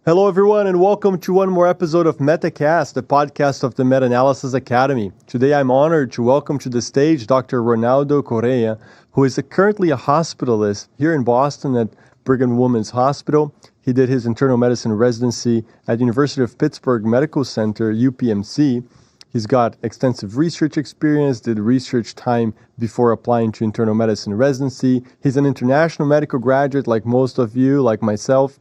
Hello, everyone, and welcome to one more episode of MetaCast, the podcast of the Meta-Analyses Academy. Today, I'm honored to welcome to the stage Dr. Ronaldo Correa, who is currently a hospitalist here in Boston at Brigham Women's Hospital. He did his internal medicine residency at University of Pittsburgh Medical Center, UPMC. He's got extensive research experience, did research time before applying to internal medicine residency. He's an international medical graduate like most of you, like myself.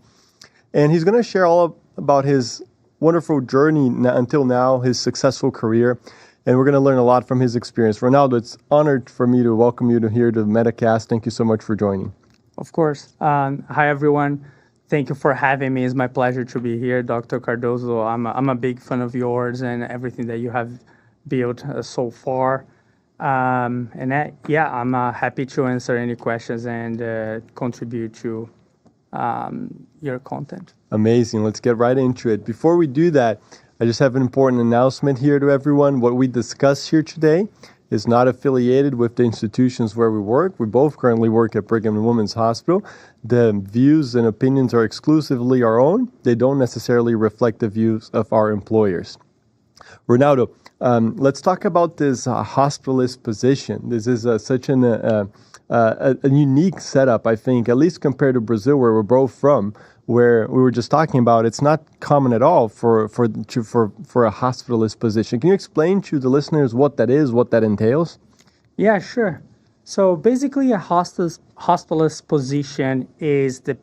And he's going to share all about his wonderful journey until now, his successful career. And we're going to learn a lot from his experience. Ronaldo, it's honored for me to welcome you here to MetaCast. Thank you so much for joining. Of course. Hi, everyone. Thank you for having me. It's my pleasure to be here, Dr. Cardoso. I'm a big fan of yours and everything that you have built so far. I'm happy to answer any questions and contribute to your content. Amazing. Let's get right into it. Before we do that, I just have an important announcement here to everyone. What we discuss here today is not affiliated with the institutions where we work. We both currently work at Brigham and Women's Hospital. The views and opinions are exclusively our own. They don't necessarily reflect the views of our employers. Ronaldo, let's talk about this hospitalist position. This is such a unique setup, I think, at least compared to Brazil, where we're both from, where we were just talking about. It's not common at all for a hospitalist position. Can you explain to the listeners what that is, what that entails? Yeah, sure. So basically, a hospitalist position is the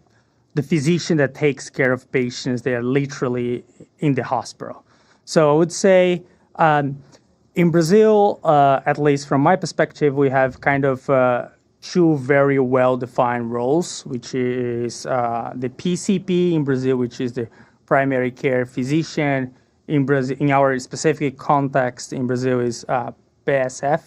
physician that takes care of patients that are literally in the hospital. So I would say in Brazil, at least from my perspective, we have kind of two very well-defined roles, which is the PCP in Brazil, which is the primary care physician. In Brazil, in our specific context in Brazil, is PSF.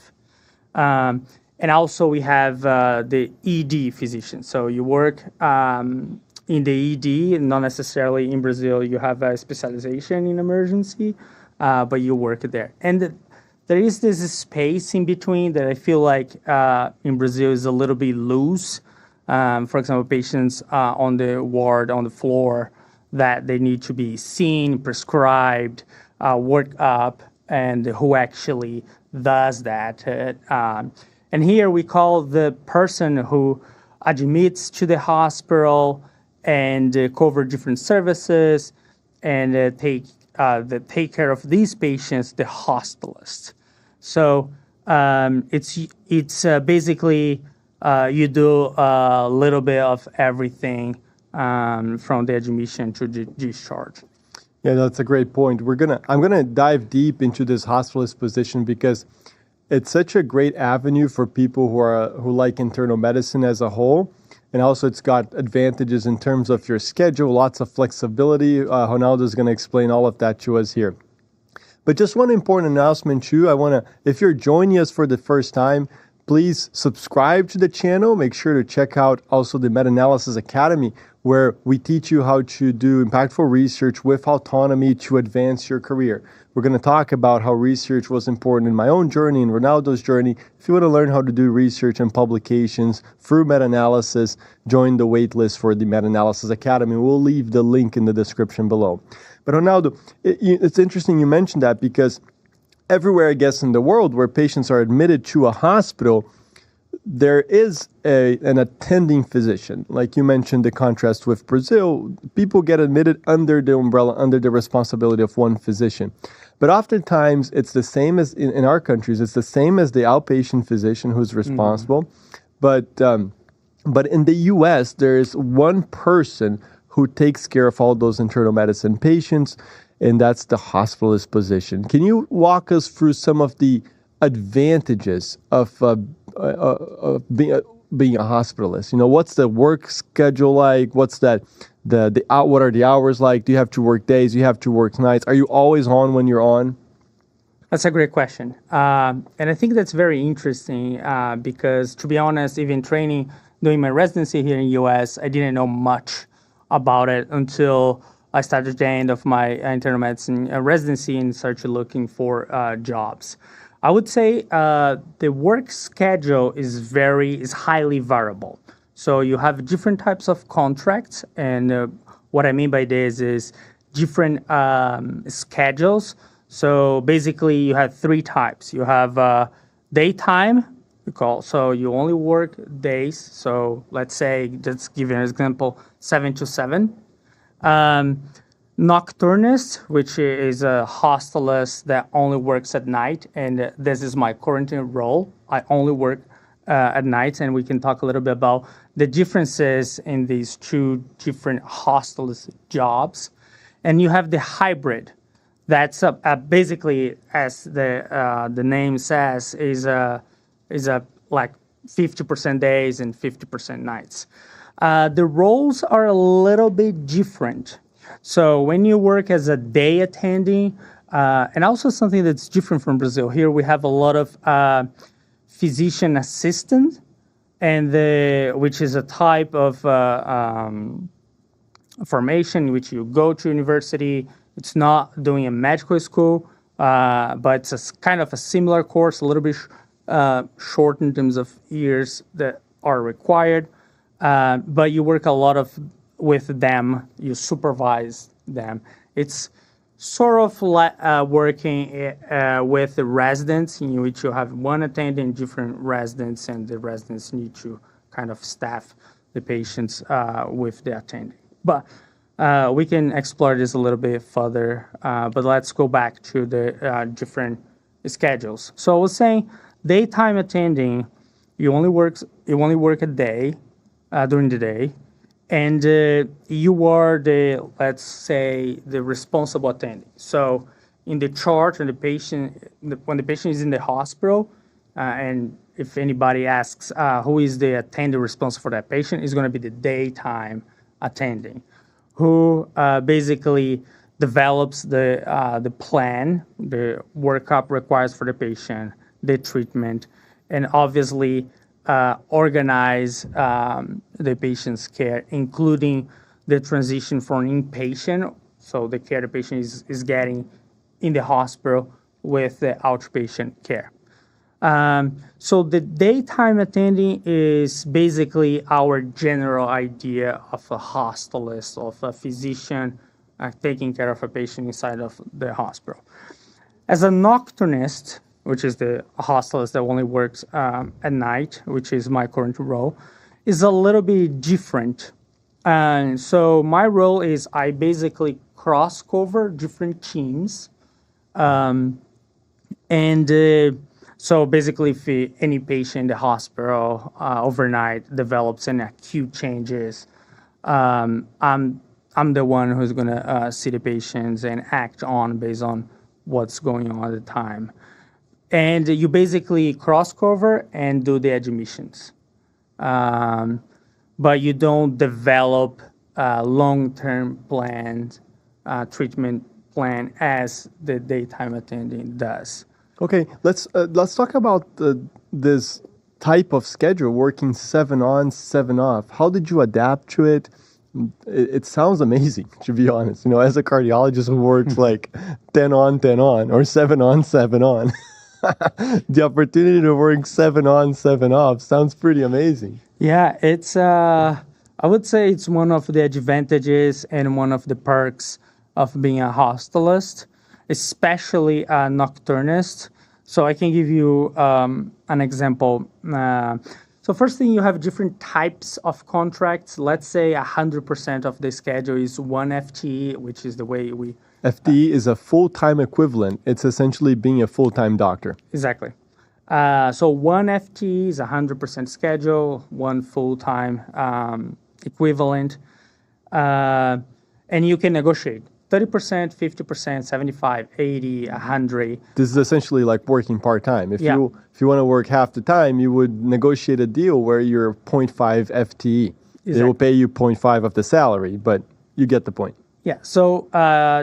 And also we have the ED physician. So you work in the ED, not necessarily in Brazil you have a specialization in emergency, but you work there. And there is this space in between that I feel like in Brazil is a little bit loose. For example, patients on the ward, on the floor, that they need to be seen, prescribed, worked up, and who actually does that. And here we call the person who admits to the hospital and cover different services and take care of these patients, the hospitalist. So it's basically you do a little bit of everything from the admission to the discharge. Yeah, that's a great point. I'm gonna dive deep into this hospitalist position because it's such a great avenue for people who like internal medicine as a whole. And also it's got advantages in terms of your schedule, lots of flexibility. Ronaldo is going to explain all of that to us here. But just one important announcement too. If you're joining us for the first time, please subscribe to the channel. Make sure to check out also the Meta-Analyses Academy, where we teach you how to do impactful research with autonomy to advance your career. We're going to talk about how research was important in my own journey, in Ronaldo's journey. If you want to learn how to do research and publications through meta-analysis, join the waitlist for the Meta-Analyses Academy. We'll leave the link in the description below. But Ronaldo, it's interesting you mentioned that because everywhere, I guess, in the world where patients are admitted to a hospital, there is an attending physician. Like you mentioned, the contrast with Brazil, people get admitted under the umbrella, under the responsibility of one physician. But oftentimes, it's the same as in our countries, it's the same as the outpatient physician who's responsible. Mm-hmm. But in the U.S., there is one person who takes care of all those internal medicine patients, and that's the hospitalist position. Can you walk us through some of the advantages of being a hospitalist? You know, what's the work schedule like? What's that? What are the hours like? Do you have to work days? Do you have to work nights? Are you always on when you're on? That's a great question. And I think that's very interesting because, to be honest, even doing my residency here in the U.S., I didn't know much about it until I started the end of my internal medicine residency and started looking for jobs. I would say the work schedule is highly variable. So you have different types of contracts, and What I mean by this is different schedules. So basically, you have three types. You have daytime, so you only work days. So let's say, just give you an example, 7 to 7. Nocturnist, which is a hospitalist that only works at night, and this is my current role. I only work at night, and we can talk a little bit about the differences in these two different hospitalist jobs. And you have the hybrid. That's basically, as the name says, is a like 50% days and 50% nights. The roles are a little bit different. So when you work as a day attending, and also something that's different from Brazil, here we have a lot of physician assistant, and which is a type of formation in which you go to university. It's not doing a medical school, but it's kind of a similar course, a little bit short in terms of years that are required. But you work a lot with them, you supervise them. It's sort of like working with the residents, in which you have one attending, different residents, and the residents need to kind of staff the patients with the attending. But we can explore this a little bit further, but let's go back to the different schedules. So I was saying, daytime attending, you only work a day during the day, and you are let's say, the responsible attending. So in the chart, when the patient is in the hospital, and if anybody asks who is the attending responsible for that patient, is going to be the daytime attending, who basically develops the plan, the workup requires for the patient, the treatment, and obviously organize the patient's care, including the transition from inpatient, so the care the patient is getting in the hospital, with the outpatient care. So the daytime attending is basically our general idea of a hospitalist, of a physician taking care of a patient inside of the hospital. As a nocturnist, which is the hospitalist that only works at night, which is my current role, is a little bit different. And so my role is I basically cross-cover different teams. So basically, if any patient in the hospital overnight develops any acute changes, I'm the one who's going to see the patients and act based on what's going on at the time. And you basically cross-cover and do the admissions. But you don't develop long-term plans, treatment plan, as the daytime attending does. Okay, let's talk about this type of schedule, working 7 on, 7 off. How did you adapt to it? It sounds amazing, to be honest. You know, as a cardiologist who works like 10 on, 10 on, or 7 on, 7 on, the opportunity to work 7 on, 7 off sounds pretty amazing. Yeah, it's I would say it's one of the advantages and one of the perks of being a hospitalist, especially a nocturnist. So I can give you an example. So first thing, you have different types of contracts. Let's say 100% of the schedule is one FTE, which is the way we... FTE is a full-time equivalent. It's essentially being a full-time doctor. Exactly. So one FTE is 100% schedule, one full-time equivalent. And you can negotiate 30%, 50%, 75, 80, 100. This is essentially like working part-time. If you want to work half the time, you would negotiate a deal where you're 0.5 FTE. Exactly. They will pay you 0.5 of the salary, but you get the point. Yeah. So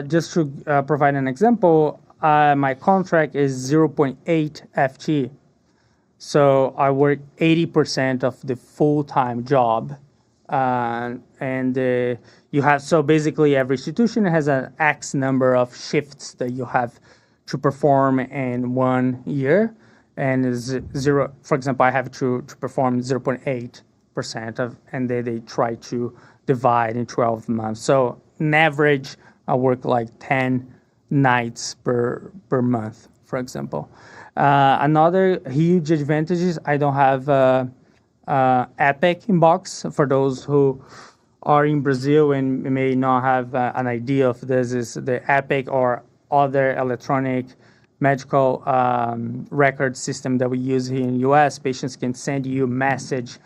just to provide an example, my contract is 0.8 FTE. So I work 80% of the full-time job. You have, so basically every institution has an X number of shifts that you have to perform in 1 year. And zero, for example, I have to perform 0.8 and then they try to divide in 12 months. So on average, I work like 10 nights per month, for example. Another huge advantage is I don't have Epic inbox. For those who are in Brazil and may not have an idea of this, is the Epic or other electronic medical record system that we use here in the US. Patients can send you a message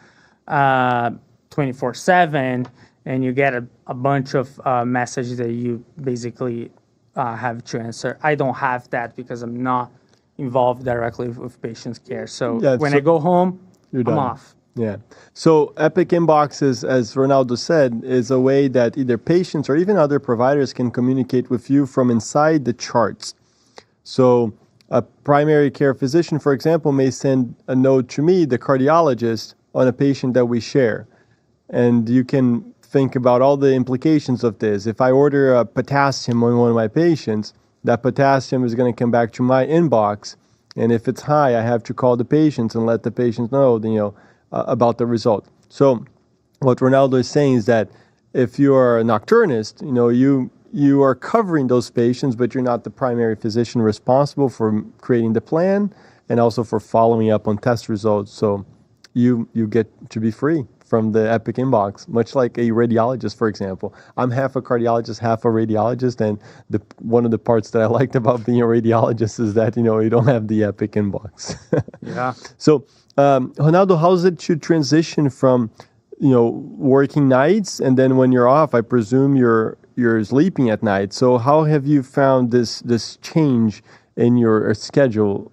24/7, and you get a bunch of messages that you basically have to answer. I don't have that because I'm not involved directly with patients' care. So when I go home, I'm off. Yeah. So Epic Inbox is, as Ronaldo said, is a way that either patients or even other providers can communicate with you from inside the charts. So a primary care physician, for example, may send a note to me, the cardiologist, on a patient that we share. And you can think about all the implications of this. If I order a potassium on one of my patients, that potassium is going to come back to my inbox. And if it's high, I have to call the patients and let the patients know, about the result. So what Ronaldo is saying is that if you are a nocturnist, you are covering those patients, but you're not the primary physician responsible for creating the plan and also for following up on test results. So you get to be free from the Epic Inbox, much like a radiologist, for example. I'm half a cardiologist, half a radiologist, and one of the parts that I liked about being a radiologist is that, you don't have the Epic Inbox. Yeah. So, Ronaldo, how is it to transition from, working nights, and then when you're off, I presume you're sleeping at night. So how have you found this change in your schedule?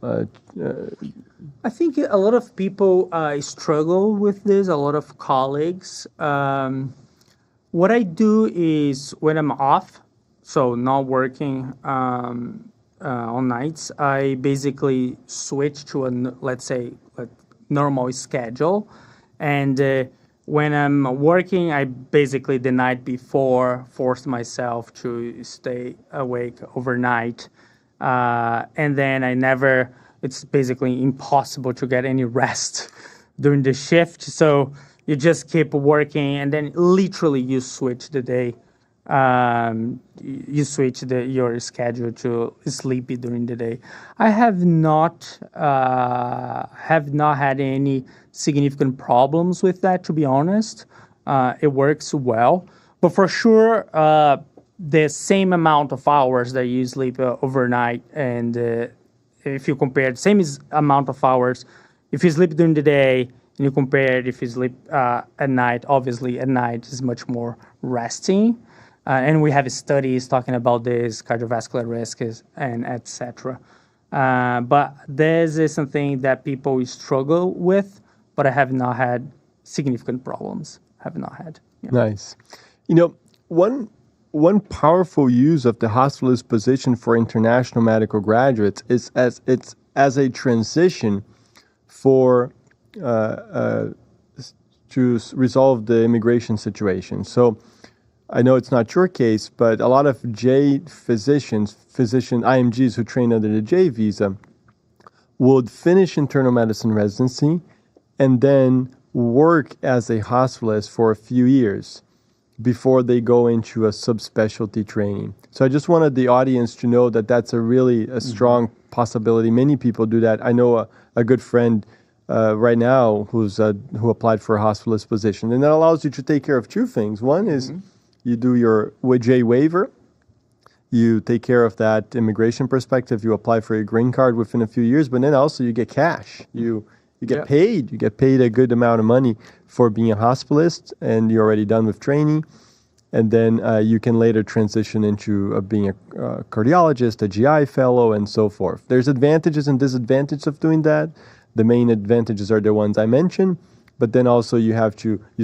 I think a lot of people struggle with this, a lot of colleagues. What I do is when I'm off, so not working on nights, I basically switch to let's say, a normal schedule. And when I'm working, I basically the night before force myself to stay awake overnight. And then it's basically impossible to get any rest during the shift. So you just keep working, and then literally you switch the day. You switch your schedule to sleepy during the day. I have not had any significant problems with that, to be honest. It works well, but for sure, the same amount of hours that you sleep overnight, and if you compare the same amount of hours, if you sleep during the day and you compare it if you sleep at night, obviously at night is much more resting. And we have studies talking about this, cardiovascular risk and etc. But this is something that people struggle with, but I have not had significant problems. Have not had. Yeah. Nice. One powerful use of the hospitalist position for international medical graduates is as a transition for to resolve the immigration situation. So I know it's not your case, but a lot of physician IMGs who train under the J visa would finish internal medicine residency and then work as a hospitalist for a few years before they go into a subspecialty training. So I just wanted the audience to know that that's a strong possibility. Many people do that. I know a good friend right now who applied for a hospitalist position, and that allows you to take care of two things. One is you do your J waiver. You take care of that immigration perspective. You apply for your green card within a few years, but then also you get cash. You get paid. You get paid a good amount of money for being a hospitalist, and you're already done with training. And then you can later transition into being a cardiologist, a GI fellow, and so forth. There's advantages and disadvantages of doing that. The main advantages are the ones I mentioned, but then also you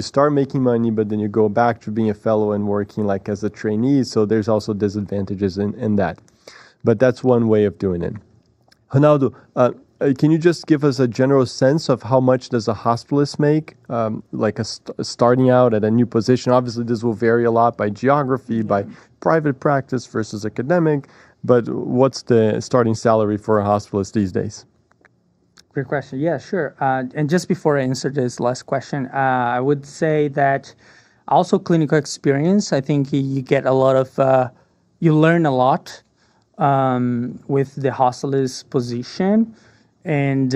start making money, but then you go back to being a fellow and working like as a trainee. So there's also disadvantages in that. But that's one way of doing it. Ronaldo, can you just give us a general sense of how much does a hospitalist make, starting out at a new position? Obviously, this will vary a lot by geography, by private practice versus academic, but what's the starting salary for a hospitalist these days? Great question. Yeah, sure. And just before I answer this last question, I would say that also clinical experience. I think you get a lot of, you learn a lot with the hospitalist position, and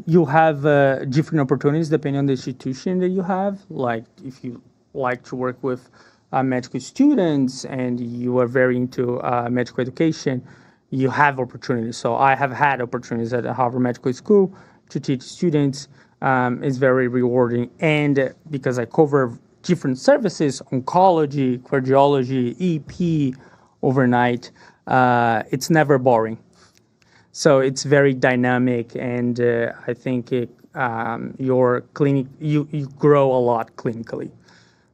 you have different opportunities depending on the institution that you have. Like if you like to work with medical students and you are very into medical education, you have opportunities. So I have had opportunities at Harvard Medical School to teach students. It's very rewarding. And because I cover different services, oncology, cardiology, EP, overnight, it's never boring. So it's very dynamic, and I think your clinic, you grow a lot clinically.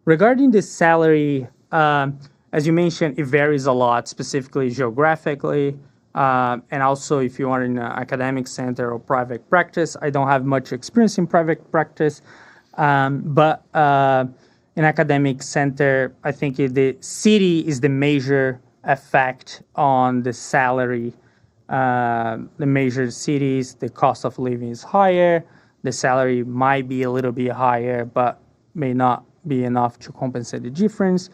Regarding the salary, as you mentioned, it varies a lot, specifically geographically, and also if you are in an academic center or private practice. I don't have much experience in private practice, but in academic center, I think the city is the major effect on the salary. The major cities, the cost of living is higher. The salary might be a little bit higher, but may not be enough to compensate the difference.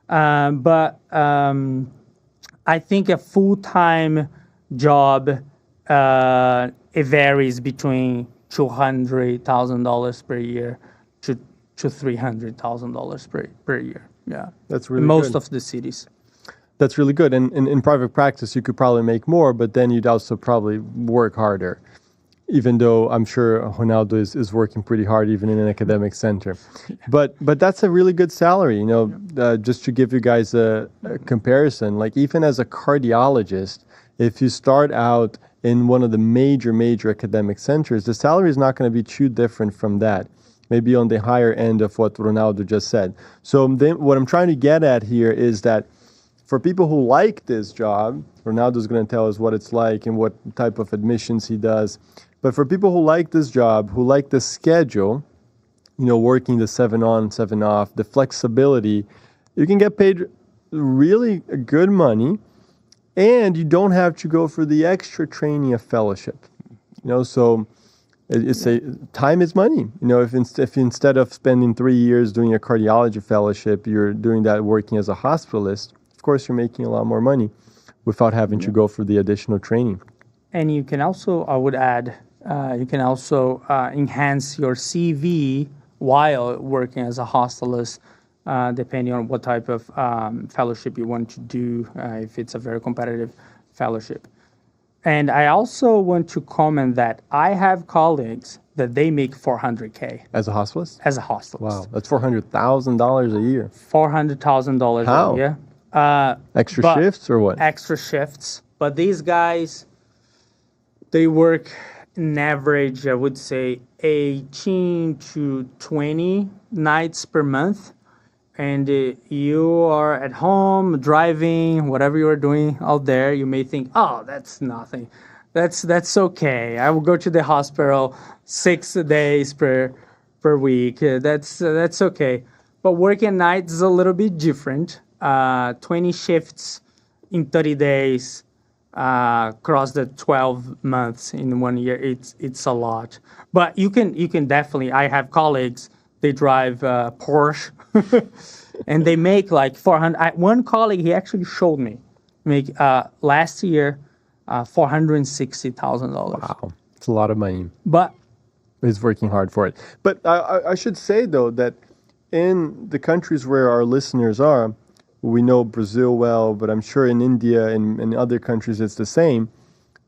But I think a full-time job, it varies between $200,000 per year to $300,000 per year. Yeah, That's really most good. of the cities. That's really good. And in private practice, you could probably make more, but then you'd also probably work harder, even though I'm sure Ronaldo is working pretty hard even in an academic center. But that's a really good salary. Just to give you guys a comparison, like even as a cardiologist, if you start out in one of the major academic centers, the salary is not going to be too different from that, maybe on the higher end of what Ronaldo just said. So then what I'm trying to get at here is that for people who like this job, Ronaldo's going to tell us what it's like and what type of admissions he does. But for people who like this job, who like the schedule, working the 7 on, 7 off, the flexibility, you can get paid really good money, and you don't have to go for the extra training of fellowship. So it's time is money. If instead of spending 3 years doing a cardiology fellowship, you're doing that working as a hospitalist, of course, you're making a lot more money without having to go for the additional training. And you can also, I would add, you can also enhance your CV while working as a hospitalist, depending on what type of fellowship you want to do, if it's a very competitive fellowship. And I also want to comment that I have colleagues that they make $400K. As a hospitalist? As a hospitalist. Wow, that's $400,000 a year. $400,000 How? a year. Extra shifts or what? Extra shifts. But these guys, they work an average, I would say, 18 to 20 nights per month. And you are at home, driving, whatever you are doing out there, you may think, oh, that's nothing. That's okay. I will go to the hospital 6 days per week. That's okay. But working at night is a little bit different. 20 shifts in 30 days across the 12 months in 1 year. It's a lot. But you can definitely. I have colleagues. They drive Porsche, and they make like 400. One colleague, he actually showed me make last year $460,000. Wow, it's a lot of money. But he's working hard for it. But I should say though that in the countries where our listeners are, we know Brazil well, but I'm sure in India and in other countries it's the same.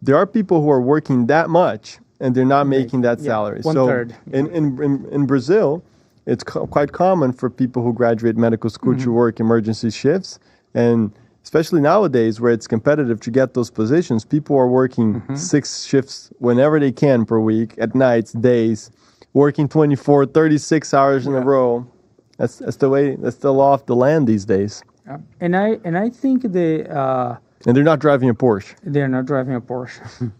There are people who are working that much and they're not making that salary. One third. In Brazil, it's quite common for people who graduate medical school to work emergency shifts. And especially nowadays where it's competitive to get those positions, people are working 6 shifts whenever they can per week, at nights, days, working 24, 36 hours in a row. That's the law of the land these days. Yeah. And I think and they're not driving a Porsche. They're not driving a Porsche.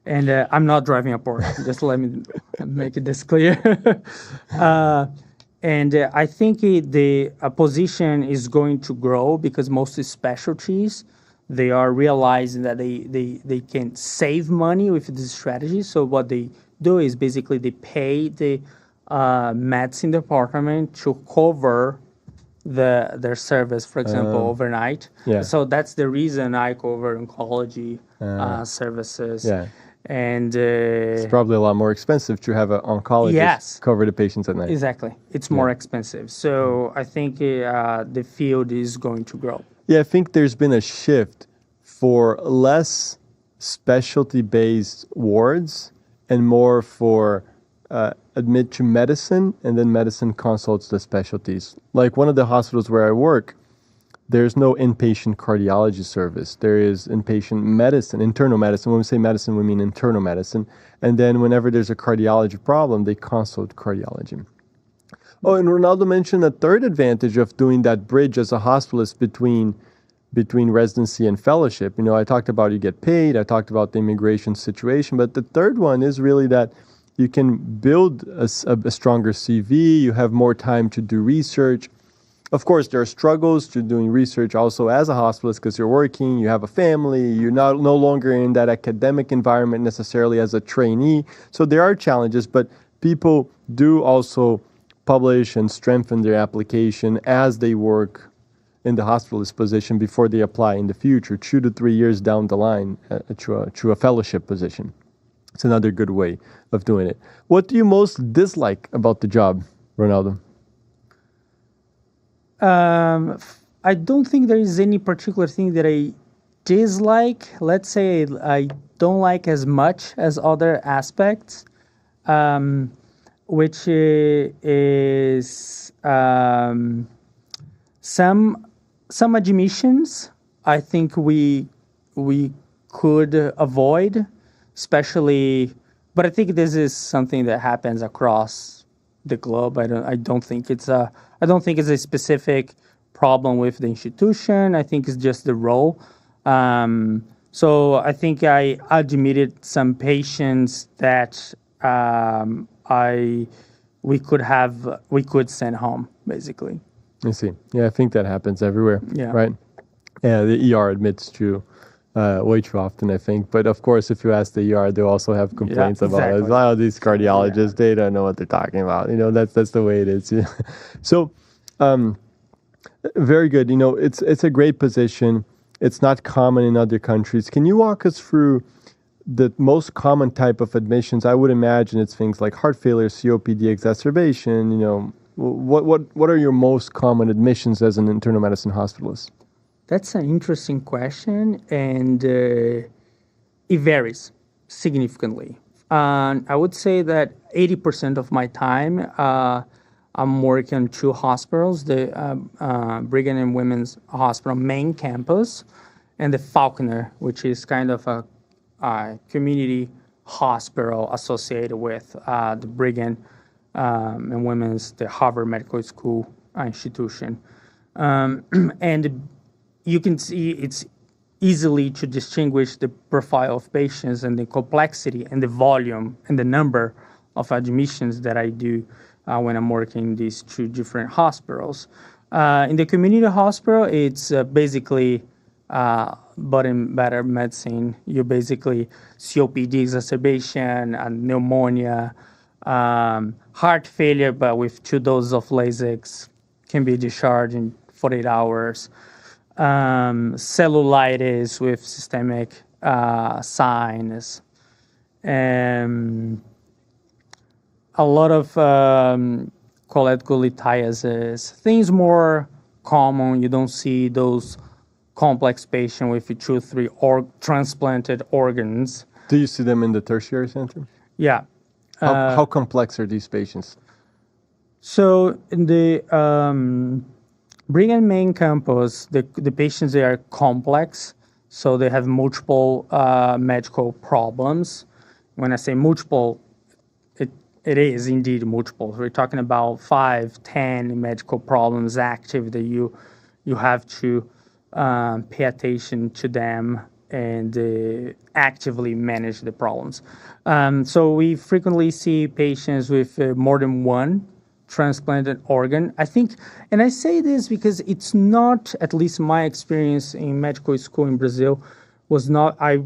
And I'm not driving a Porsche. Just let me make this clear. And I think the position is going to grow because most specialties, they are realizing that they can save money with this strategy. So what they do is basically they pay the medicine department to cover their service, for example, overnight. Yeah. So that's the reason I cover oncology services. Yeah. And It's probably a lot more expensive to have an oncologist Yes. cover the patients at night. exactly, it's more expensive. So I think the field is going to grow. Yeah, I think there's been a shift for less specialty-based wards and more for admit to medicine, and then medicine consults the specialties. Like one of the hospitals where I work, there's no inpatient cardiology service. There is inpatient medicine, internal medicine. When we say medicine, we mean internal medicine. And then whenever there's a cardiology problem, they consult cardiology. Oh, and Ronaldo mentioned a third advantage of doing that bridge as a hospitalist between residency and fellowship. I talked about you get paid. I talked about the immigration situation. But the third one is really that you can build a stronger CV. You have more time to do research. Of course, there are struggles to doing research also as a hospitalist because you're working, you have a family, you're no longer in that academic environment necessarily as a trainee. So there are challenges, but people do also publish and strengthen their application as they work in the hospitalist position before they apply in the future, 2 to 3 years down the line to a fellowship position. It's another good way of doing it. What do you most dislike about the job, Ronaldo? I don't think there is any particular thing that I dislike. Let's say I don't like as much as other aspects, which is some admissions. I think we could avoid, especially. But I think this is something that happens across the globe. I don't think it's a specific problem with the institution. I think it's just the role. So I think I admitted some patients that we could send home, basically. I see. Yeah, I think that happens everywhere. Yeah. Right. Yeah, the ER admits to way too often, I think. But of course, if you ask the ER, they'll also have complaints about it. exactly. Oh, these cardiologists, they don't know what they're talking about. That's the way it is. So, very good. It's a great position. It's not common in other countries. Can you walk us through the most common type of admissions? I would imagine it's things like heart failure, COPD exacerbation. What are your most common admissions as an internal medicine hospitalist? That's an interesting question, and it varies significantly. I would say that 80% of my time I'm working on 2 hospitals, the Brigham and Women's Hospital main campus and the Falconer, which is kind of a community hospital associated with the Brigham and Women's, the Harvard Medical School institution. And you can see it's easily to distinguish the profile of patients and the complexity and the volume and the number of admissions that I do when I'm working in these 2 different hospitals. In the community hospital, it's basically but in better medicine. You basically COPD exacerbation, pneumonia, heart failure, but with 2 doses of Lasix, can be discharged in 48 hours. Cellulitis with systemic signs, a lot of cholelithiasis, things more common. You don't see those complex patients with 2 or 3 transplanted organs. Do you see them in the tertiary center? Yeah. How complex are these patients? So in the Brigham main campus, the patients, they are complex, so they have multiple medical problems. When I say multiple, it is indeed multiple. We're talking about 5, 10 medical problems active that you have to pay attention to them and actively manage the problems. So we frequently see patients with more than 1 transplanted organ. I think, and I say this because it's not, at least my experience in medical school in Brazil, was not, I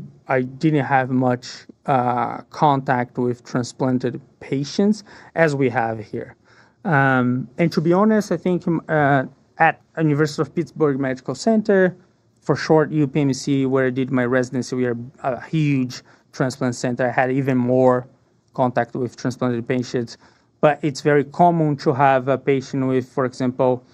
didn't have much contact with transplanted patients as we have here. And to be honest, I think at University of Pittsburgh Medical Center, for short UPMC, where I did my residency, we are a huge transplant center. I had even more contact with transplanted patients. But it's very common to have a patient with, for example,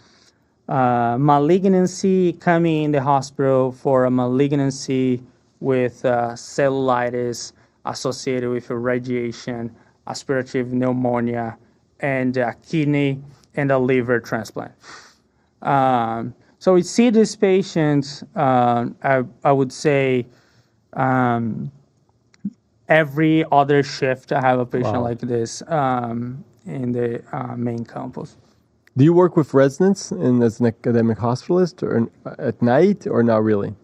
malignancy coming in the hospital for a malignancy with cellulitis associated with radiation, aspirative pneumonia, and a kidney and a liver transplant. So we see these patients, I would say, every other shift I have a patient like this in the main campus. Do you work with residents as an academic hospitalist or at night or not really?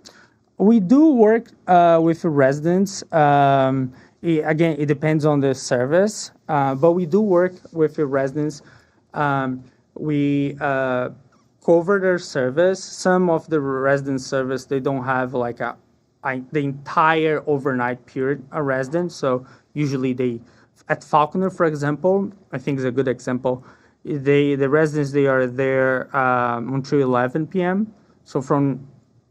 We do work with residents. Again, it depends on the service, but we do work with the residents. We cover their service. Some of the resident service, they don't have like the entire overnight period a resident. So usually they, at Falconer, for example, I think is a good example. The residents, they are there until 11 p.m. So from,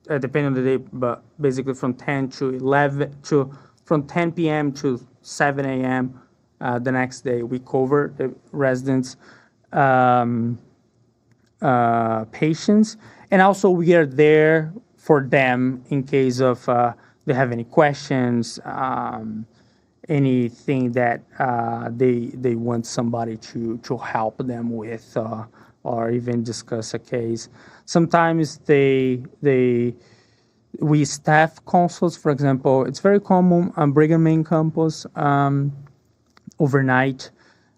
depending on the day, but basically from 10 to 11 to from 10 p.m. to 7 a.m. The next day, we cover the residents' patients, and also we are there for them in case of they have any questions, anything that they want somebody to help them with, or even discuss a case. Sometimes we staff consults, for example. It's very common on Brigham main campus overnight.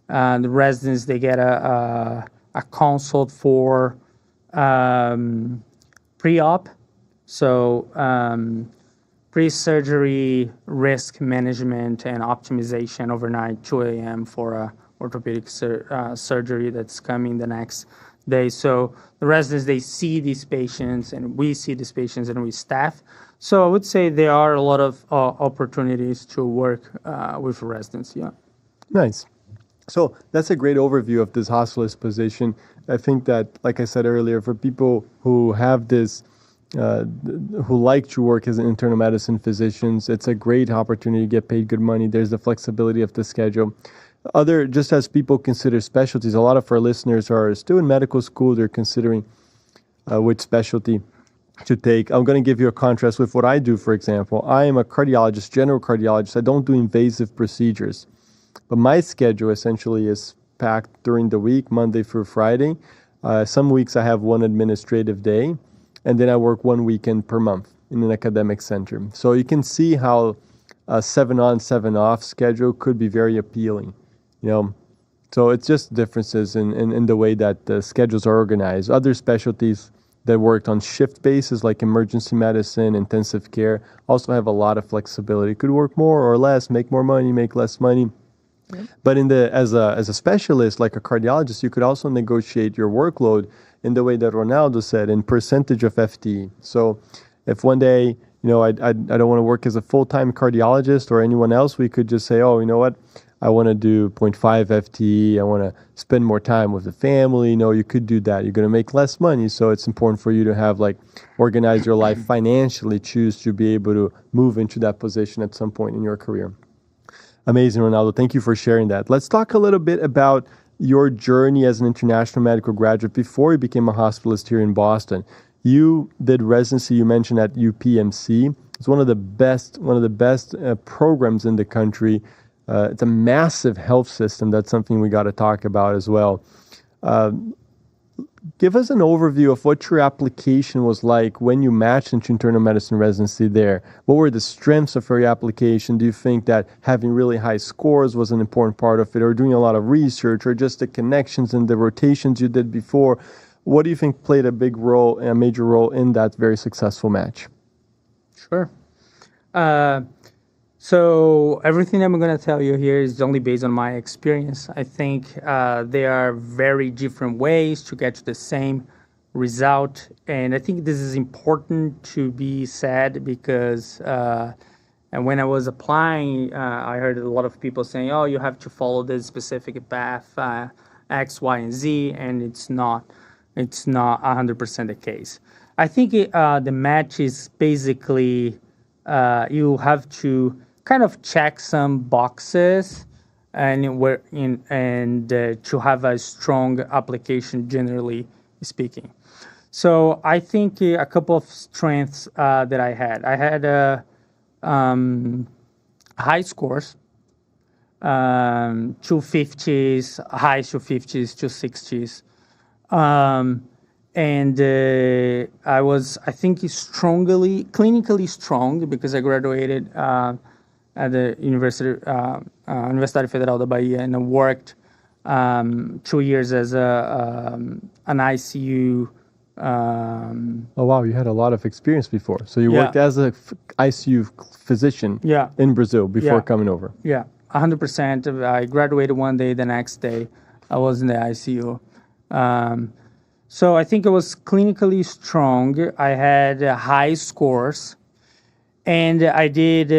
The residents, they get a consult for pre-op, so pre-surgery risk management and optimization overnight, 2 a.m. for a orthopedic surgery that's coming the next day. So the residents, they see these patients, and we see these patients, and we staff. So I would say there are a lot of opportunities to work with residents. Yeah. Nice. So that's a great overview of this hospitalist position. I think that, like I said earlier, for people who have this, who like to work as internal medicine physicians, it's a great opportunity to get paid good money. There's the flexibility of the schedule. Just as people consider specialties, a lot of our listeners are still in medical school. They're considering which specialty to take. I'm going to give you a contrast with what I do, for example. I am a cardiologist, general cardiologist. I don't do invasive procedures. But my schedule essentially is packed during the week, Monday through Friday. Some weeks I have one administrative day, and then I work one weekend per month in an academic center. So you can see how a 7-on, 7-off schedule could be very appealing. So it's just differences in the way that the schedules are organized. Other specialties that worked on shift basis, like emergency medicine, intensive care, also have a lot of flexibility. Could work more or less, make more money, make less money. Yep. But as a specialist, like a cardiologist, you could also negotiate your workload in the way that Ronaldo said, in percentage of FTE. So if one day, I don't want to work as a full-time cardiologist or anyone else, we could just say, oh, you know what? I want to do 0.5 FTE. I want to spend more time with the family. No, you could do that. You're going to make less money. So it's important for you to have organize your life financially, choose to be able to move into that position at some point in your career. Amazing, Ronaldo. Thank you for sharing that. Let's talk a little bit about your journey as an international medical graduate before you became a hospitalist here in Boston. You did residency, you mentioned, at UPMC. It's one of the best programs in the country. It's a massive health system. That's something we got to talk about as well. Give us an overview of what your application was like when you matched into internal medicine residency there. What were the strengths of your application? Do you think that having really high scores was an important part of it, or doing a lot of research, or just the connections and the rotations you did before? What do you think played a major role in that very successful match? Sure. So everything I'm going to tell you here is only based on my experience. I think there are very different ways to get to the same result, and I think this is important to be said because and when I was applying, I heard a lot of people saying, "Oh, you have to follow this specific path, X, Y, and Z," and it's not 100% the case. I think the match is basically you have to kind of check some boxes and to have a strong application, generally speaking. So I think a couple of strengths that I had. I had high scores, 250s, high 250s, 260s. And I was, I think, clinically strong because I graduated at the Universidade Federal da Bahia and I worked 2 years as an ICU. Oh wow, you had a lot of experience before. So you worked as a ICU physician in Brazil before coming over. Yeah, 100%. I graduated one day, the next day I was in the ICU. So I think it was clinically strong. I had high scores, and I did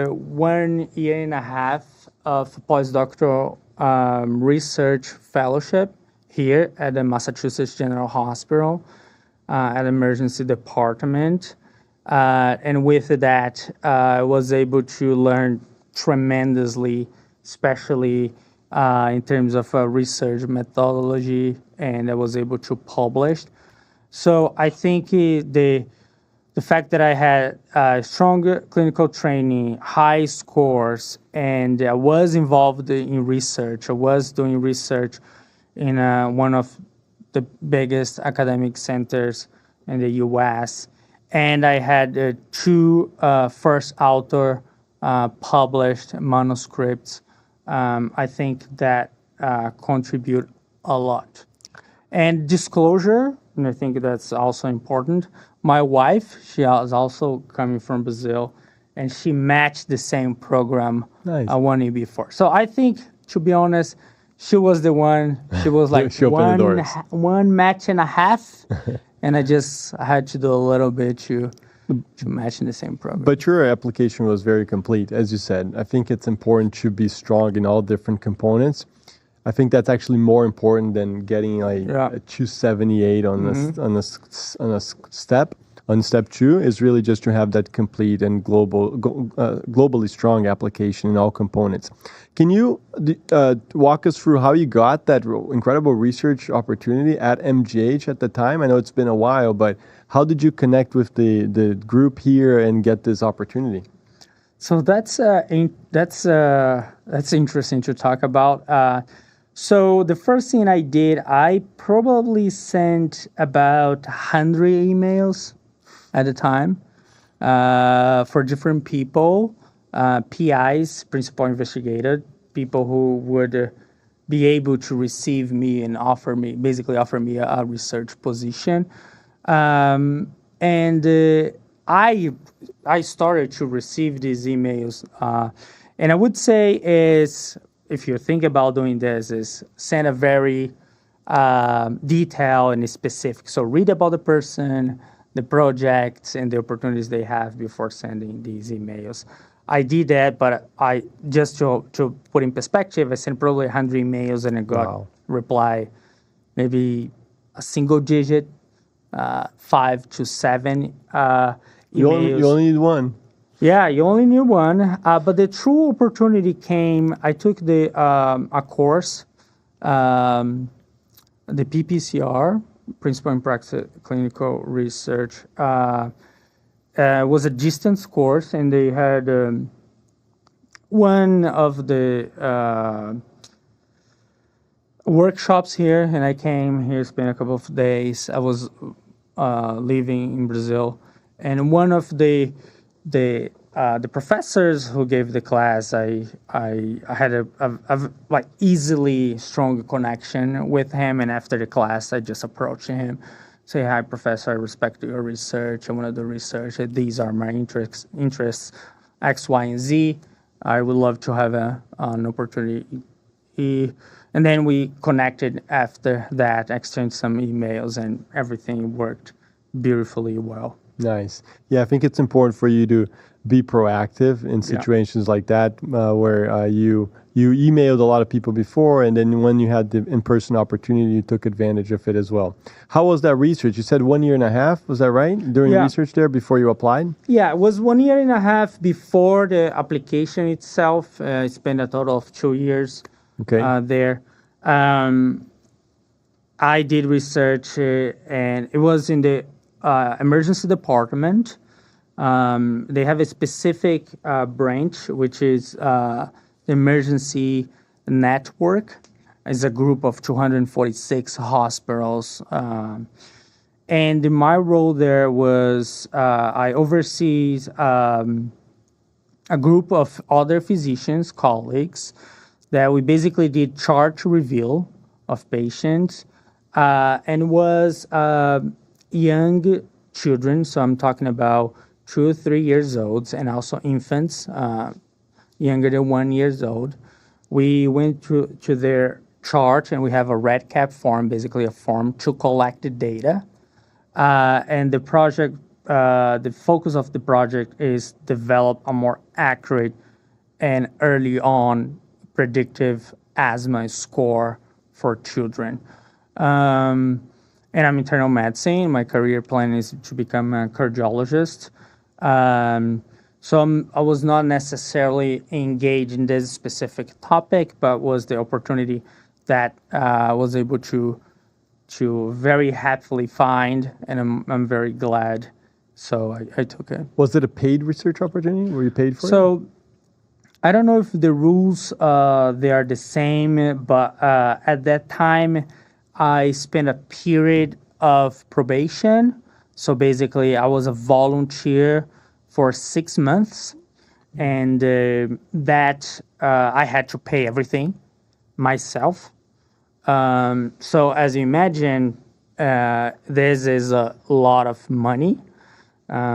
1 year and a half of postdoctoral research fellowship here at the Massachusetts General Hospital at emergency department. And with that, I was able to learn tremendously, especially in terms of research methodology, and I was able to publish. So I think the fact that I had strong clinical training, high scores, and I was involved in research. I was doing research in one of the biggest academic centers in the U.S., and I had 2 first author published manuscripts. I think that contribute a lot. And disclosure, and I think that's also important. My wife, she is also coming from Brazil, and she matched the same program 1 year before. So I think, to be honest, she was the one. She was like one match and a half, and I had to do a little bit to match in the same program. But your application was very complete, as you said. I think it's important to be strong in all different components. I think that's actually more important than getting like a 278 on a step. On step 2 is really just to have that complete and globally strong application in all components. Can you walk us through how you got that incredible research opportunity at MGH at the time? I know it's been a while, but how did you connect with the group here and get this opportunity? So that's interesting to talk about. So the first thing I did, I probably sent about 100 emails at the time for different people, PIs, principal investigator, people who would be able to receive me and offer me a research position. And I started to receive these emails. And I would say if you think about doing this, is send a very detailed and specific. So read about the person, the projects, and the opportunities they have before sending these emails. I did that, but I just to put in perspective, I sent probably 100 emails and I got reply maybe a single digit, 5 to 7 emails. You only need one. Yeah, you only need one. But the true opportunity came. I took a course, the PPCR, Principal in Practice Clinical Research. Was a distance course, and they had one of the workshops here, and I came here, spent a couple of days. I was living in Brazil, and one of the professors who gave the class, I had a like easily strong connection with him, and after the class, I just approached him, say, "Hi, professor, I respect your research. I want to do research. These are my interests, X, Y, and Z. I would love to have an opportunity. And then we connected after that, exchanged some emails, and everything worked beautifully well. Nice. Yeah, I think it's important for you to be proactive in situations like that, where you emailed a lot of people before, and then when you had the in-person opportunity, you took advantage of it as well. How was that research? You said 1.5 years, was that right? Doing research there before you applied? Yeah, it was 1.5 years before the application itself. I spent a total of 2 years there. I did research, and it was in the emergency department. They have a specific branch, which is the emergency network. It's a group of 246 hospitals. And my role there was I oversees a group of other physicians, colleagues, that we basically did chart review of patients, and was young children. So I'm talking about 2 or 3 years old, and also infants younger than 1 year old. We went to their chart, and we have a red cap form, basically a form to collect the data. And the project, the focus of the project is develop a more accurate and early on predictive asthma score for children. And I'm internal medicine. My career plan is to become a cardiologist. So I was not necessarily engaged in this specific topic, but was the opportunity that I was able to very happily find, and I'm very glad. So I took it. Was it a paid research opportunity? Were you paid for it? So I don't know if the rules they are the same, but at that time I spent a period of probation. So basically I was a volunteer for 6 months, and that I had to pay everything myself. So as you imagine, this is a lot of money.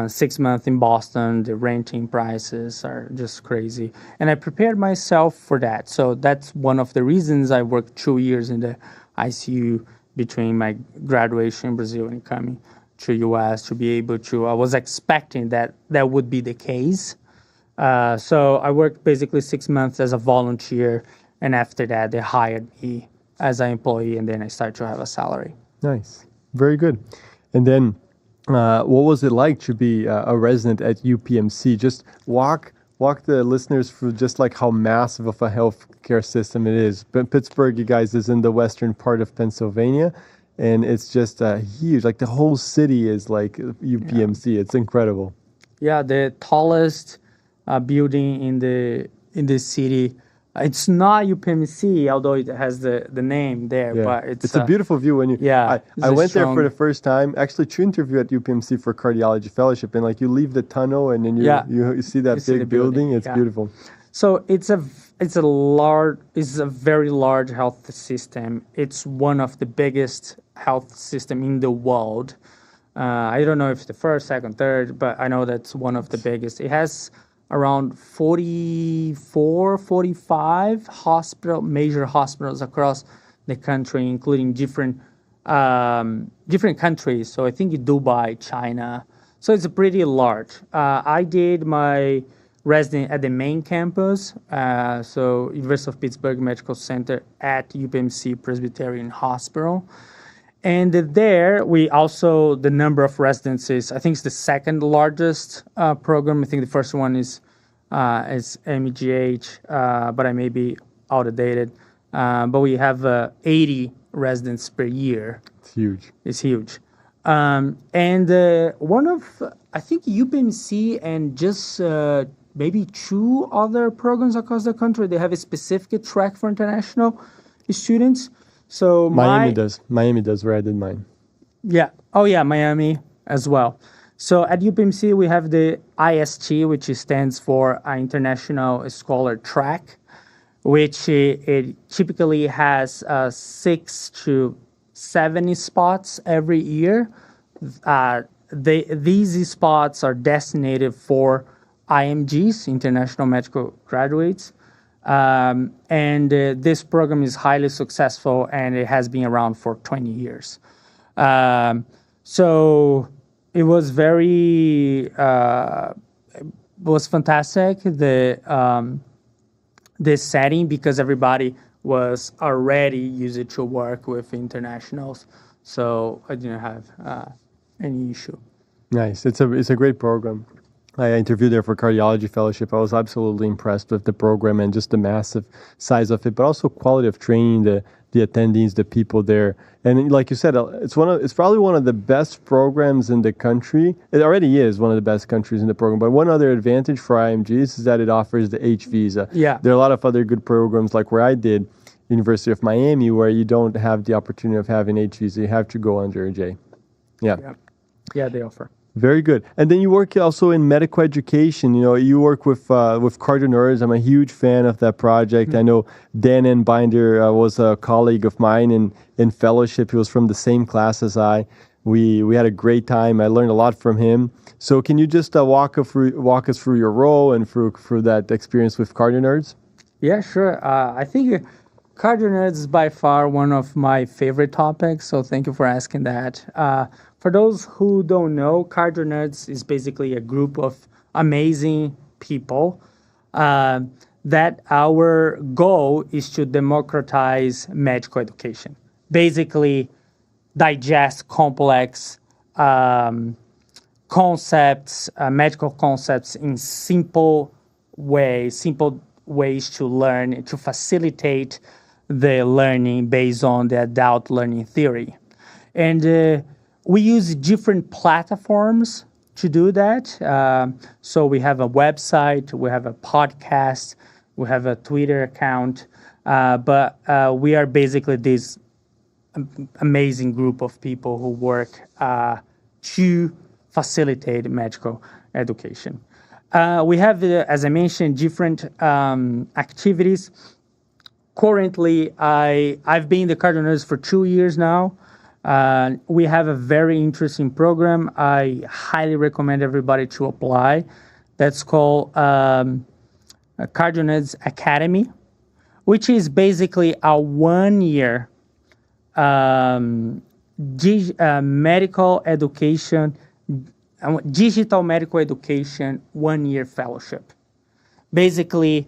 6 months in Boston, the renting prices are just crazy. And I prepared myself for that. So that's one of the reasons I worked 2 years in the ICU between my graduation in Brazil and coming to US to be able to, I was expecting that would be the case. So I worked basically 6 months as a volunteer, and after that they hired me as an employee, and then I started to have a salary. Nice. Very good. And then what was it like to be a resident at UPMC? Just walk the listeners through just like how massive of a healthcare system it is. But Pittsburgh, you guys, is in the western part of Pennsylvania, and it's just huge. Like the whole city is like UPMC. Yeah. It's incredible. Yeah, the tallest building in the city. It's not UPMC, although it has the name there. Yeah. But it's a beautiful view when you. Yeah, I went there for the first time, actually to interview at UPMC for cardiology fellowship, and like you leave the tunnel and then you see that big building. It's beautiful. So it's a very large health system. It's one of the biggest health system in the world. I don't know if it's the first, second, third, but I know that's one of the biggest. It has around 44, 45 major hospitals across the country, including different countries. So I think Dubai, China. So it's pretty large. I did my resident at the main campus, so University of Pittsburgh Medical Center at UPMC Presbyterian Hospital. And there, we also, the number of residencies, I think it's the second largest program. I think the first one is MEGH, but I may be outdated. But we have 80 residents per year. It's huge. It's huge. And one of, I think UPMC and just maybe 2 other programs across the country, they have a specific track for international students. So Miami does where I did mine. Yeah. Oh yeah, Miami as well. So at UPMC we have the IST, which stands for International Scholar Track, which it typically has 6 to 7 spots every year. These spots are designated for IMGs, International Medical Graduates. And this program is highly successful, and it has been around for 20 years. So it was was fantastic, this setting, because everybody was already used to work with internationals. So I didn't have any issue. Nice. It's a great program. I interviewed there for cardiology fellowship. I was absolutely impressed with the program and just the massive size of it, but also quality of training, the attendees, the people there. And like you said, it's probably one of the best programs in the country. It already is one of the best countries in the program. But one other advantage for IMGs is that it offers the H visa. Yeah. There are a lot of other good programs, like where I did, University of Miami, where you don't have the opportunity of having H visa. You have to go under a J. Yeah, they offer. Very good. And then you work also in medical education. You work with cardio-nerds. I'm a huge fan of that project. I know Dan and Binder was a colleague of mine in fellowship. He was from the same class as I. We had a great time. I learned a lot from him. So can you just walk us through your role and through that experience with cardio-nerds? Yeah, sure. I think cardio-nerds is by far one of my favorite topics, so thank you for asking that. For those who don't know, cardio-nerds is basically a group of amazing people that our goal is to democratize medical education. Basically, digest complex concepts, medical concepts in simple ways to learn, to facilitate the learning based on the adult learning theory. And we use different platforms to do that. So we have a website, we have a podcast, we have a Twitter account, but we are basically this amazing group of people who work to facilitate medical education. We have, as I mentioned, different activities. Currently, I've been the cardio-nerds for 2 years now. We have a very interesting program. I highly recommend everybody to apply. That's called cardio-nerds Academy, which is basically a 1-year medical education, digital medical education 1-year fellowship. Basically,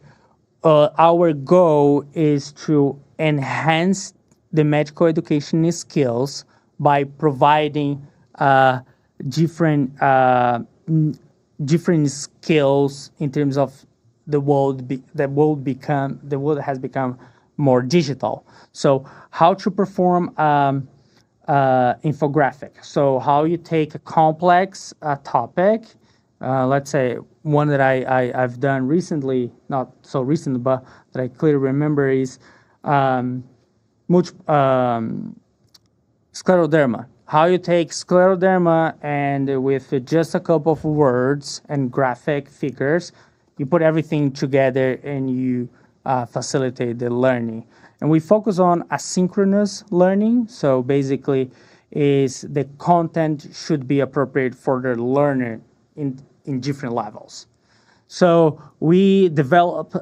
our goal is to enhance the medical education skills by providing different skills in terms of the world has become more digital. So how to perform infographic. So how you take a complex topic, let's say one that I've done recently, not so recent, but that I clearly remember is scleroderma. How you take scleroderma and with just a couple of words and graphic figures, you put everything together and you facilitate the learning. And we focus on asynchronous learning. So basically, is the content should be appropriate for the learner in different levels. So we developed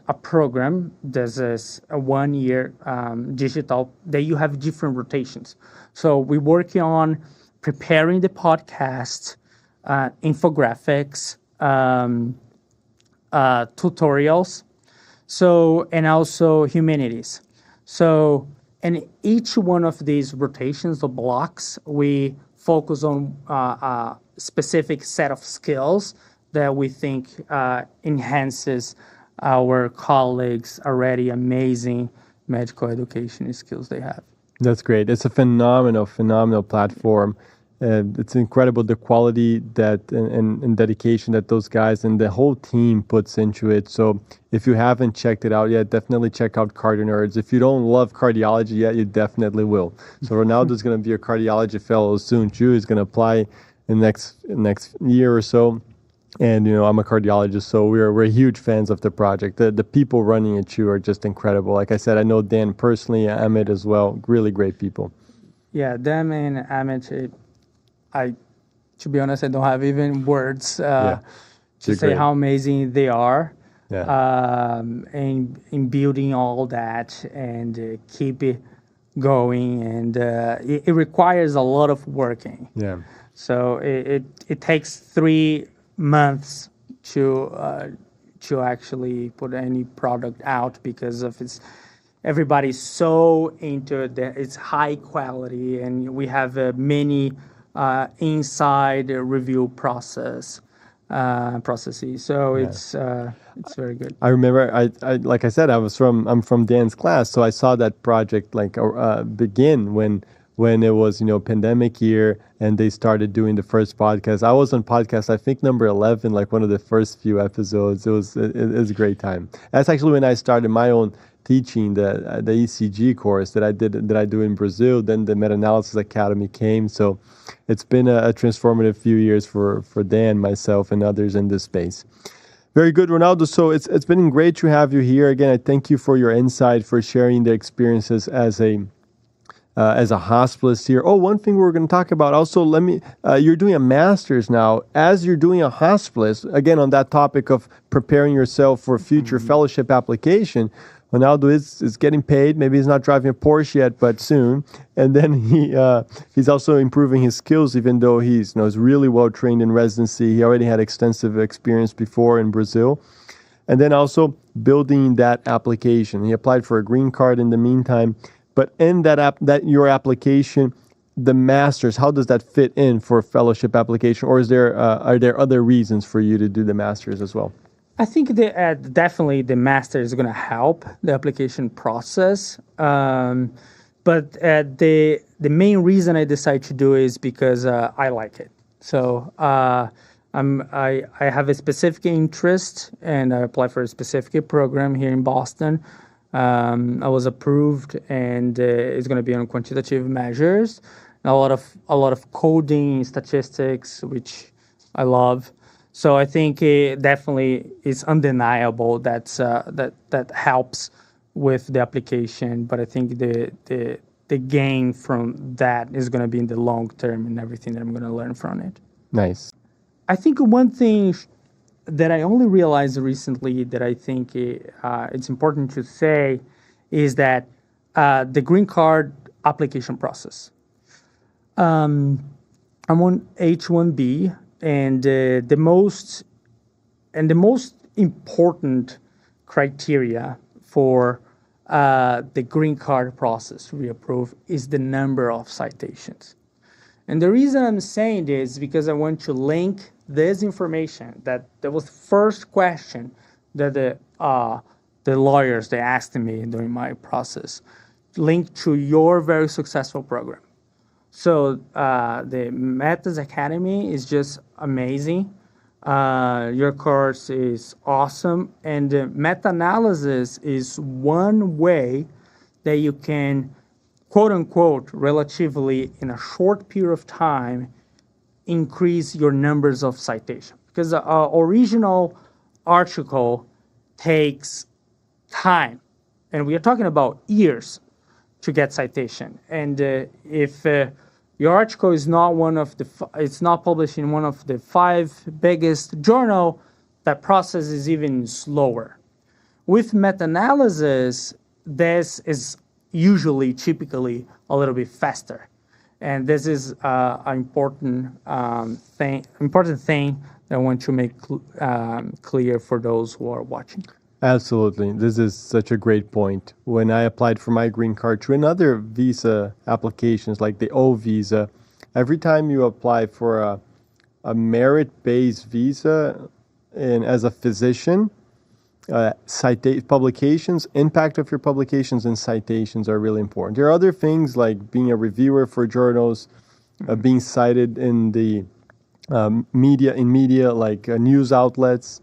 a program. This is a 1-year digital that you have different rotations. So we're working on preparing the podcast, infographics, tutorials, and also humanities. So in each one of these rotations or blocks, we focus on a specific set of skills that we think enhances our colleagues' already amazing medical education skills they have. That's great. It's a phenomenal platform. It's incredible the quality and dedication that those guys and the whole team puts into it. So if you haven't checked it out yet, definitely check out cardio-nerds. If you don't love cardiology yet, you definitely will. So Ronaldo's going to be a cardiology fellow soon too. He's going to apply in next year or so. And I'm a cardiologist, so we're huge fans of the project. The people running it too are just incredible. Like I said, I know Dan personally, Amit as well. Really great people. Yeah, Dan and Amit. To be honest, I don't have even words to say great. how amazing they are. Yeah. In building all that and keep it going, and it requires a lot of working. Yeah. So it takes 3 months to actually put any product out because of everybody's so into it's high quality, and we have many inside review processes. So it's very good. I remember, I like I said, I'm from Dan's class, so I saw that project begin when it was pandemic year, and they started doing the first podcast. I was on podcast, I think number 11, like one of the first few episodes. It was a great time. That's actually when I started my own teaching, the ECG course that I do in Brazil. Then the Meta-Analysis Academy came, so it's been a transformative few years for Dan, myself, and others in this space. Very good, Ronaldo. So it's been great to have you here again. I thank you for your insight, for sharing the experiences as a hospitalist here. Oh, one thing we're going to talk about also. You're doing a master's now. As you're doing a hospitalist, again on that topic of preparing yourself for future fellowship application. Ronaldo is getting paid. Maybe he's not driving a Porsche yet, but soon. And then he's also improving his skills, even though he's really well trained in residency. He already had extensive experience before in Brazil. And then also building that application. He applied for a green card in the meantime. But in your application, the master's, how does that fit in for a fellowship application? Or are there other reasons for you to do the master's as well? I think definitely the master is going to help the application process. But the main reason I decided to do it is because I like it. So I have a specific interest, and I applied for a specific program here in Boston. I was approved, and it's going to be on quantitative measures, and a lot of coding, statistics, which I love. So I think it definitely is undeniable that helps with the application. But I think the gain from that is going to be in the long term and everything that I'm going to learn from it. Nice. I think one thing that I only realized recently that I think it's important to say is that the green card application process. I'm on H-1B. And the most important criteria for the green card process to be approved is the number of citations. And the reason I'm saying this is because I want to link this information that was the first question that the lawyers they asked me during my process, linked to your very successful program. So the Metas Academy is just amazing. Your course is awesome. And meta-analysis is one way that you can, quote unquote, relatively in a short period of time, increase your numbers of citations. Because the original article takes time. And we are talking about years to get citation. And if your article is not it's not published in one of the 5 biggest journal, that process is even slower. With meta-analysis, this is typically a little bit faster. And this is an important thing that I want to make clear for those who are watching. Absolutely. This is such a great point. When I applied for my green card to another visa applications like the O visa, every time you apply for a merit-based visa and as a physician, publications, impact of your publications and citations are really important. There are other things like being a reviewer for journals, being cited in the media like news outlets.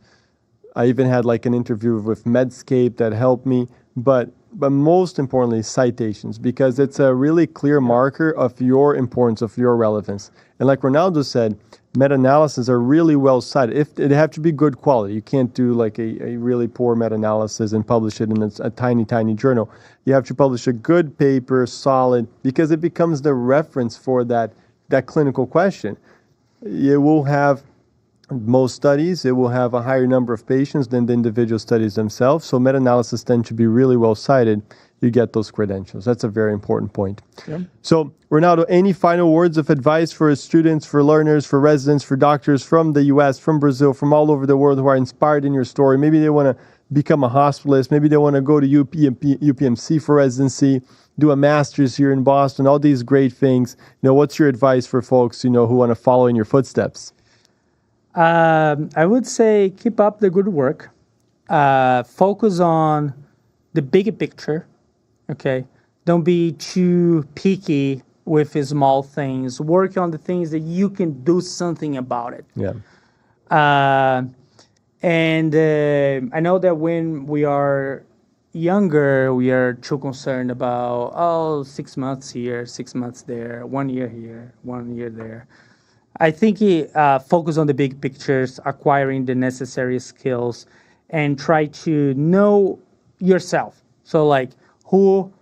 I even had like an interview with Medscape that helped me, but most importantly, citations, because it's a really clear marker of your importance, of your relevance. And like Ronaldo said, meta-analyses are really well cited. If they have to be good quality, you can't do like a really poor meta-analysis and publish it in a tiny journal. You have to publish a good paper, solid, because it becomes the reference for that clinical question. You will have most studies, it will have a higher number of patients than the individual studies themselves. So meta-analysis tend to be really well cited. You get those credentials. That's a very important point. Yeah. So, Ronaldo, any final words of advice for students, for learners, for residents, for doctors from the U.S., from Brazil, from all over the world who are inspired in your story? Maybe they want to become a hospitalist. Maybe they want to go to UPMC for residency, do a master's here in Boston, all these great things. What's your advice for folks, who want to follow in your footsteps? I would say keep up the good work. Focus on the bigger picture. Okay, don't be too picky with the small things. Work on the things that you can do something about it. Yeah. And I know that when we are younger, we are too concerned about 6 months here, 6 months there, 1 year here, 1 year there. I think focus on the big pictures, acquiring the necessary skills, and try to know yourself. So like, who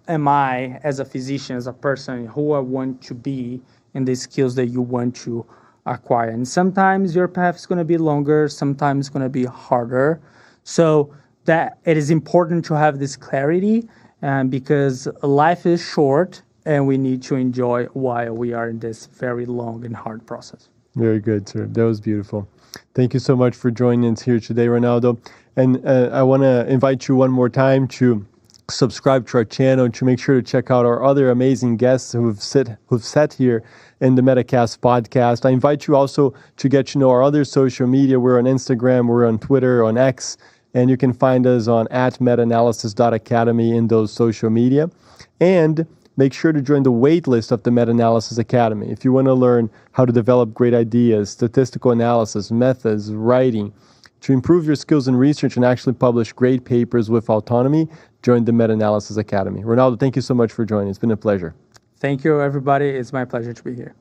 am I as a physician, as a person, who I want to be, and the skills that you want to acquire. And sometimes your path is going to be longer, sometimes it's going to be harder. So that it is important to have this clarity, because life is short and we need to enjoy while we are in this very long and hard process. Very good, sir. That was beautiful. Thank you so much for joining us here today, Ronaldo. And I want to invite you one more time to subscribe to our channel, to make sure to check out our other amazing guests who've sat here in the MetaCast podcast. I invite you also to get to know our other social media. We're on Instagram, we're on Twitter, on X, and you can find us on @metaanalysis.academy in those social media. And make sure to join the waitlist of the Meta-Analysis Academy. If you want to learn how to develop great ideas, statistical analysis, methods, writing, to improve your skills in research and actually publish great papers with autonomy, join the Meta-Analysis Academy. Ronaldo, thank you so much for joining. It's been a pleasure. Thank you, everybody. It's my pleasure to be here.